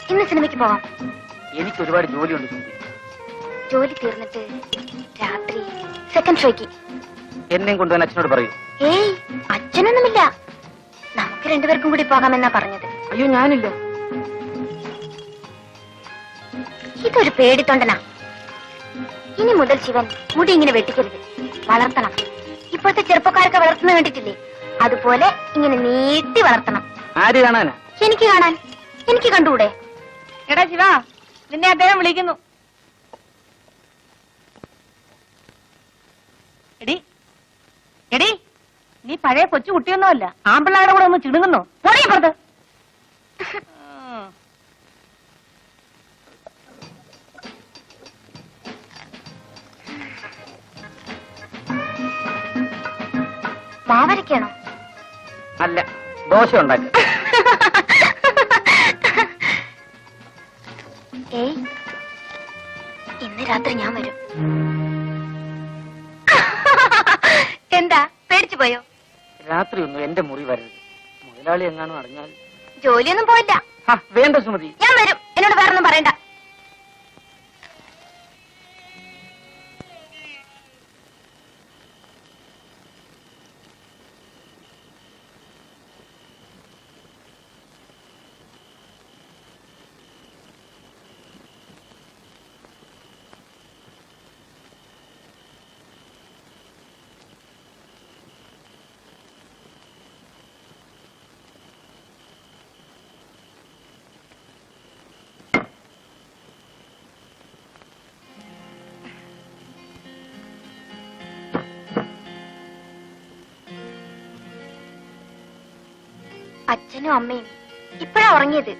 ഇന്ന് സിനിമയ്ക്ക് പോവാം. എനിക്ക് ഒരുപാട് ജോലിയുണ്ട്. ജോലി തീർന്നിട്ട് രാത്രി സെക്കൻഡ് ഷോയ്ക്ക് എന്നെയും കൊണ്ടുപോകാൻ അച്ഛനോട് പറയൂ. ഏയ്, അച്ഛനൊന്നുമില്ല. നമുക്ക് രണ്ടുപേർക്കും കൂടി പോകാമെന്നാ പറഞ്ഞത്. അയ്യോ, ഞാനില്ല. ഇതൊരു പേടിത്തൊണ്ടനാ. ഇനി മുതൽ ശിവൻ മുടി ഇങ്ങനെ വെട്ടിക്കരുത്, വളർത്തണം. ഇപ്പോഴത്തെ ചെറുപ്പക്കാരൊക്കെ വളർത്തുന്ന കണ്ടിട്ടില്ലേ, അതുപോലെ ഇങ്ങനെ നീട്ടി വളർത്തണം. ആര് കാണാനാ? എനിക്ക് കാണാൻ. എനിക്ക് കണ്ടുകൂടെ? എടാ ശിവ, നിന്നെ അദ്ദേഹം വിളിക്കുന്നു. എടി എടി, നീ പഴയ കൊച്ചു കുട്ടിയൊന്നുമല്ല. ആമ്പിള്ളാരുടെ കൂടെ ഒന്ന് ചിണുങ്ങുന്നു. പോടീ പുറത്ത്. മാവരയ്ക്കാണോ? അല്ല, ദോശ ഉണ്ടാക്കുക. ഏയ്, ഇന്ന് രാത്രി ഞാൻ വരും. എന്താ, പേടിച്ചു പോയോ? രാത്രി ഒന്നും എന്റെ മുറി വരരുത്. മുതലാളി എങ്ങാനും അറിഞ്ഞാൽ. ജോലിയൊന്നും പോയില്ല. വേണ്ട സുമതി, ഞാൻ വരും. എന്നോട് വേറൊന്നും പറയണ്ട. അച്ഛനും അമ്മയും ഇപ്പഴാ ഉറങ്ങിയത്.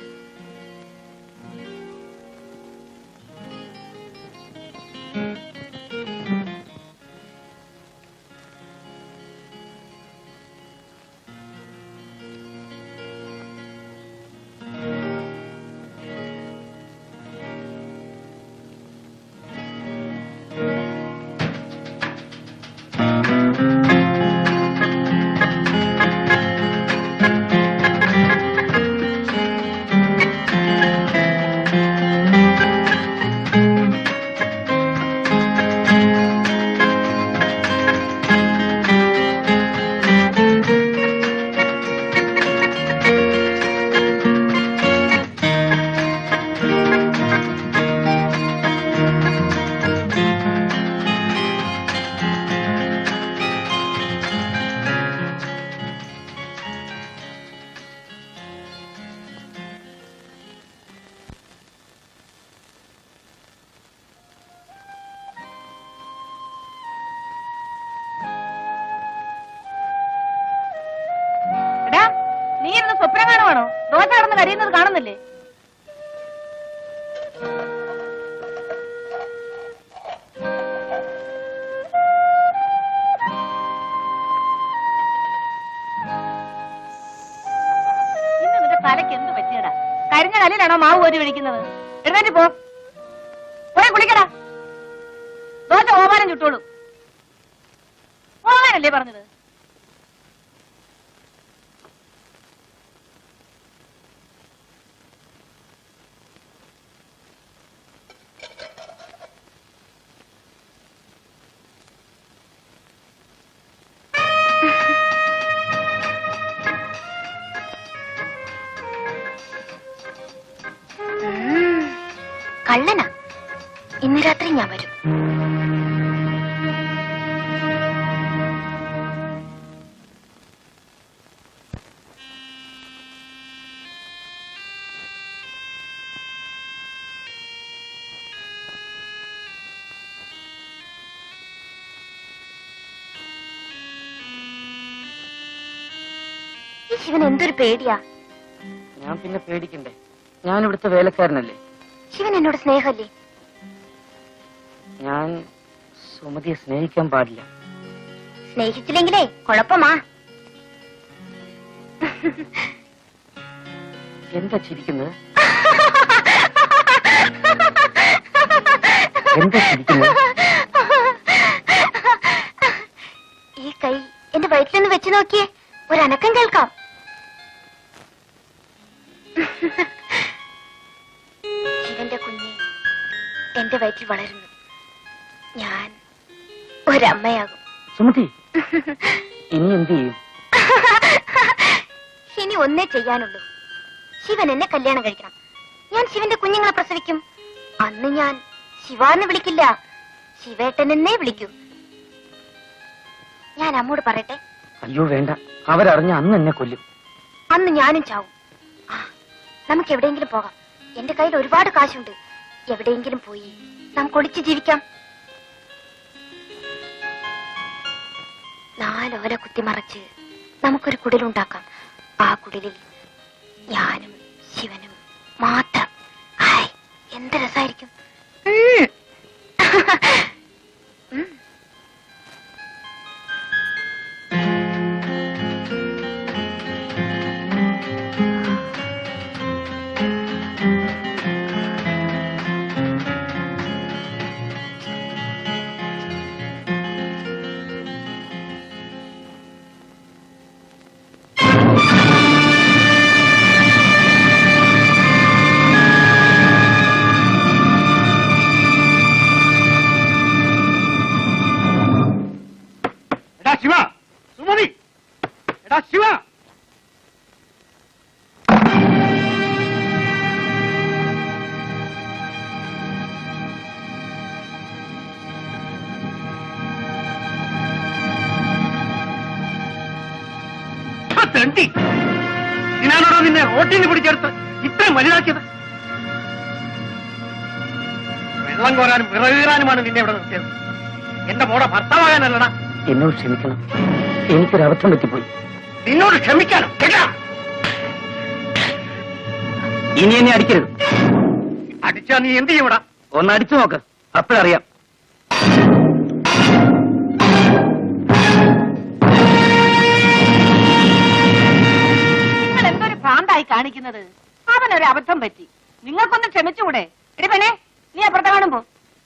സ്വപ്നമാണോ? ദോശ കടന്ന് കരയുന്നത് കാണുന്നില്ലേ? ഇന്ന് നിന്റെ തലയ്ക്ക് എന്ത് പറ്റിയടാ? കരിഞ്ഞ കല്ലിലാണോ മാവ് കോരി ഒഴിക്കുന്നത്? എഴുന്നേറ്റ് പോ, പോയി കുളിക്കടാ. ദോശ ഓമാനം ചുട്ടോളൂ. ഓമാനല്ലേ പറഞ്ഞത്? കള്ളനാ. ഇന്ന് രാത്രി ഞാൻ വരും. ഈ ശിവൻ എന്തൊരു പേടിയാ. ഞാൻ പിന്നെ പേടിക്കണ്ടേ? ഞാൻ ഇവിടുത്തെ വേലക്കാരനല്ലേ. ശിവൻ എന്നോട് സ്നേഹല്ലേ? ഞാൻ സുമതിയെ സ്നേഹിക്കാൻ പാടില്ല. സ്നേഹിച്ചില്ലെങ്കിലേ കുഴപ്പമാ. എന്താ ചിരിക്കുന്നത്? എന്താ ചിരിക്കുന്നത്? ഈ കൈ എന്റെ വയറ്റിലൊന്ന് വെച്ച് നോക്കിയേ. ഒരനക്കം കേൾക്കാം. ശിവന്റെ കുഞ്ഞ് എന്റെ വയറ്റിൽ വളരുന്നു. ഞാൻ ഒരമ്മയാകും. സുമതി, ഇനി എന്ത് ചെയ്യും? ഇനി ഒന്നേ ചെയ്യാനുള്ളൂ. ശിവൻ എന്നെ കല്യാണം കഴിക്കണം. ഞാൻ ശിവന്റെ കുഞ്ഞുങ്ങളെ പ്രസവിക്കും. അന്ന് ഞാൻ ശിവാന്ന് വിളിക്കില്ല, ശിവേട്ടനെന്നേ വിളിക്കൂ. ഞാൻ അമ്മോട് പറയട്ടെ? അയ്യോ വേണ്ട, അവരറിഞ്ഞ അന്ന് എന്നെ കൊല്ലും. അന്ന് ഞാനും ചാവും. ആ, നമുക്ക് എവിടെയെങ്കിലും പോകാം. എന്റെ കയ്യിൽ ഒരുപാട് കാശുണ്ട്. എവിടെയെങ്കിലും പോയി നമുക്ക് ഒളിച്ച് ജീവിക്കാം. 4 ഓല കുത്തിമറച്ച് നമുക്കൊരു കുടിലുണ്ടാക്കാം. ആ കുടിലിൽ ഞാനും ശിവനും മാത്രം. ഹായ്, എന്ത് രസായിരിക്കും. ശിവ, സുമതി, എടാ ശിവ. തെണ്ടി, ഇതിനാണോടാ നിന്നെ റോട്ടിൽ നിന്ന് പിടിച്ചെടുത്ത് ഇത്രയും വലുതാക്കിയത്? വെള്ളം കോരാനും വിറകീറാനുമാണ് നിന്നെ ഇവിടെ നിർത്തിയത്. എന്റെ മോടെ ഭർത്താവാകാനല്ലടാ. എന്നോട് ക്ഷമിക്കണം, എനിക്കൊരബദ്ധം പറ്റിപ്പോയി. നിന്നോട് ക്ഷമിക്കാനും കേട്ടാ? ഇനി എന്നെ അടിക്കരുത്. അടിച്ചാ നീ എന്ത് ചെയ്യൂടാ? ഒന്ന് അടിച്ചു നോക്ക്, അപ്പോഴറിയാം. നിങ്ങൾ എന്തൊരു ഭ്രാന്തായി കാണിക്കുന്നത്? അവനൊരു അബദ്ധം പറ്റി, നിങ്ങൾക്കൊന്ന് ക്ഷമിച്ചുകൂടെ? എടി പെണ്ണേ, നീ അപ്പുറത്തെ കാണുമ്പോ.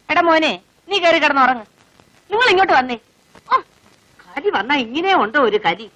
എടാ മോനെ, നീ കയറി കിടന്നുറങ്ങ്. നിങ്ങൾ ഇങ്ങോട്ട് വന്നേ. ഓ, കലി വന്നാ ഇങ്ങനെ ഉണ്ടോ ഒരു കലി?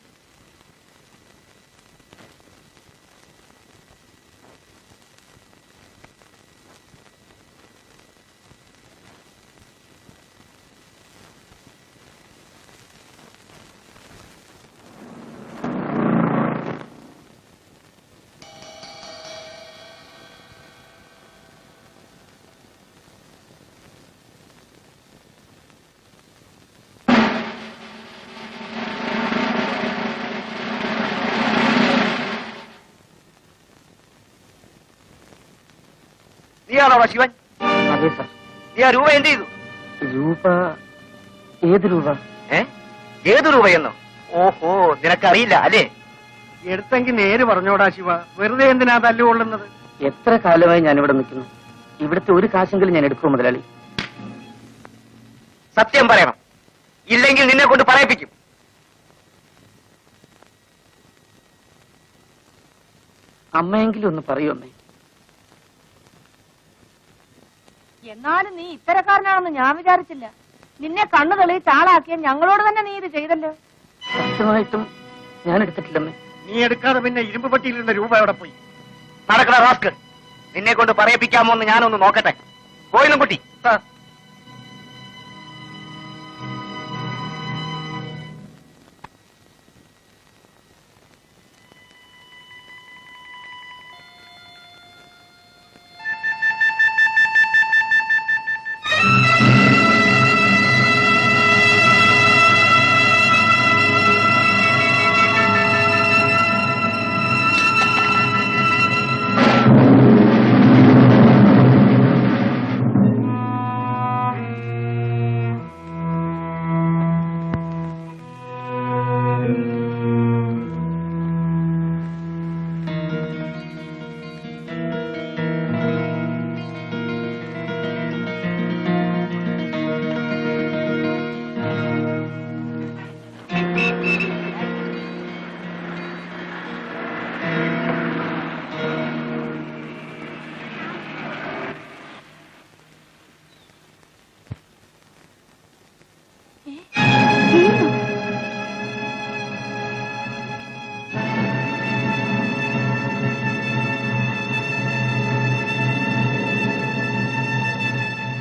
നീയാണോ ശിവൻ? അതെ സാർ. നീ ആ രൂപ എന്ത് ചെയ്തു? രൂപ? ഏത് രൂപ? ഏത് രൂപയെന്നോ? ഓഹോ, നിനക്കറിയില്ല അല്ലേ? എടുത്തെങ്കിൽ നേര് പറഞ്ഞോടാ ശിവ, വെറുതെ എന്തിനാ തല്ലുകൊള്ളുന്നത്? എത്ര കാലമായി ഞാനിവിടെ നിൽക്കുന്നു. ഇവിടുത്തെ ഒരു കാശെങ്കിലും ഞാൻ എടുക്കുമോ മുതലാളി? സത്യം പറയണം, ഇല്ലെങ്കിൽ നിന്നെ കൊണ്ട് പറയിപ്പിക്കും. അമ്മയെങ്കിലും ഒന്ന് പറയൂ അമ്മേ. എന്നാലും നീ ഇത്തരക്കാരനാണെന്ന് ഞാൻ വിചാരിച്ചില്ല. നിന്നെ കണ്ണു തെളിയിച്ച് ആളാക്കിയ ഞങ്ങളോട് തന്നെ നീ ഇത് ചെയ്തല്ലോ. സത്യമായിട്ടും ഞാൻ എടുത്തിട്ടില്ലമ്മേ. നീ എടുക്കാതെ പിന്നെ ഇരുമ്പ് പട്ടിയിലിരുന്ന രൂപ എവിടെ പോയി? നടക്കണ റാസ്കൽ, നിന്നെ കൊണ്ട് പറയിപ്പിക്കാമോ എന്ന് ഞാനൊന്ന് നോക്കട്ടെ. പോയിന്നും കുട്ടി.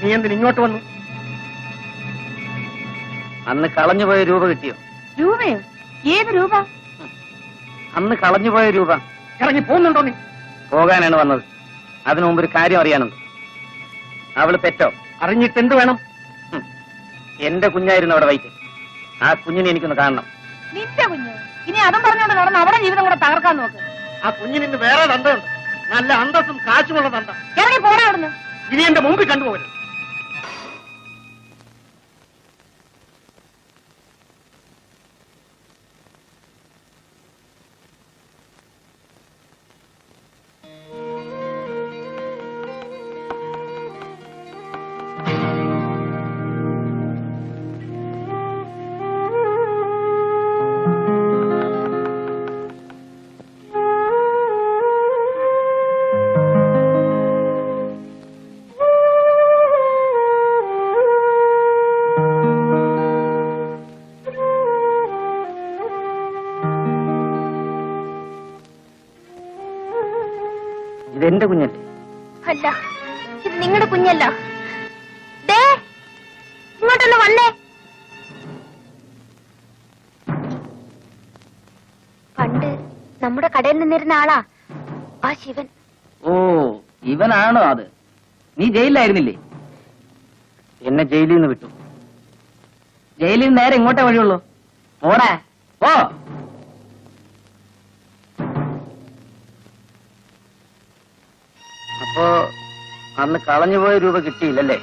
നീ എന്തിന് ഇങ്ങോട്ട് വന്നു? അന്ന് കളഞ്ഞുപോയ രൂപ കിട്ടിയോ? രൂപയോ? ഏത് രൂപ? അന്ന് കളഞ്ഞുപോയ രൂപ. ഇറങ്ങി പോകുന്നുണ്ടോ നീ? പോകാനാണ് വന്നത്. അതിനു മുമ്പ് ഒരു കാര്യം അറിയാനുണ്ട്. അവള് പെറ്റോ? അറിഞ്ഞിട്ട് എന്ത് വേണം? എന്റെ കുഞ്ഞായിരുന്നു അവിടെ വൈറ്റ്. ആ കുഞ്ഞിനെ എനിക്കൊന്ന് കാണണം. നിന്റെ കുഞ്ഞ് ഇനി അതും പറഞ്ഞോണ്ട് നടന്ന് അവിടെ ജീവിതം കൂടെ തകർക്കാൻ നോക്ക്. ആ കുഞ്ഞിന് ഇന്ന് വേറെ തന്തയുണ്ട്. നല്ല അന്തസ്സും കാശുമുള്ള തന്ത. ഇറങ്ങി പോടാ അവിടുന്ന്. ഇനി എന്റെ മുമ്പിൽ കണ്ടുപോകരുത്. ഇതെന്റെ കുഞ്ഞല്ലേ? അല്ല, ഇത് നിങ്ങളുടെ കുഞ്ഞല്ല. ദേ, ഇങ്ങോട്ടൊന്ന് വന്നേ. പണ്ട് നമ്മുടെ കടയിൽ നിന്നിരുന്ന ആളാ ആ ശിവൻ. ഓ, ഇവനാണോ അത്? നീ ജയിലിലായിരുന്നില്ലേ? എന്നെ ജയിലിൽ നിന്ന് വിട്ടു. ജയിലിൽ നിന്ന് നേരെ ഇങ്ങോട്ടേ വഴിയുള്ളൂ. പോടാ, പോ. അപ്പോ അന്ന് കളഞ്ഞുപോയ രൂപ കിട്ടിയില്ലല്ലേ?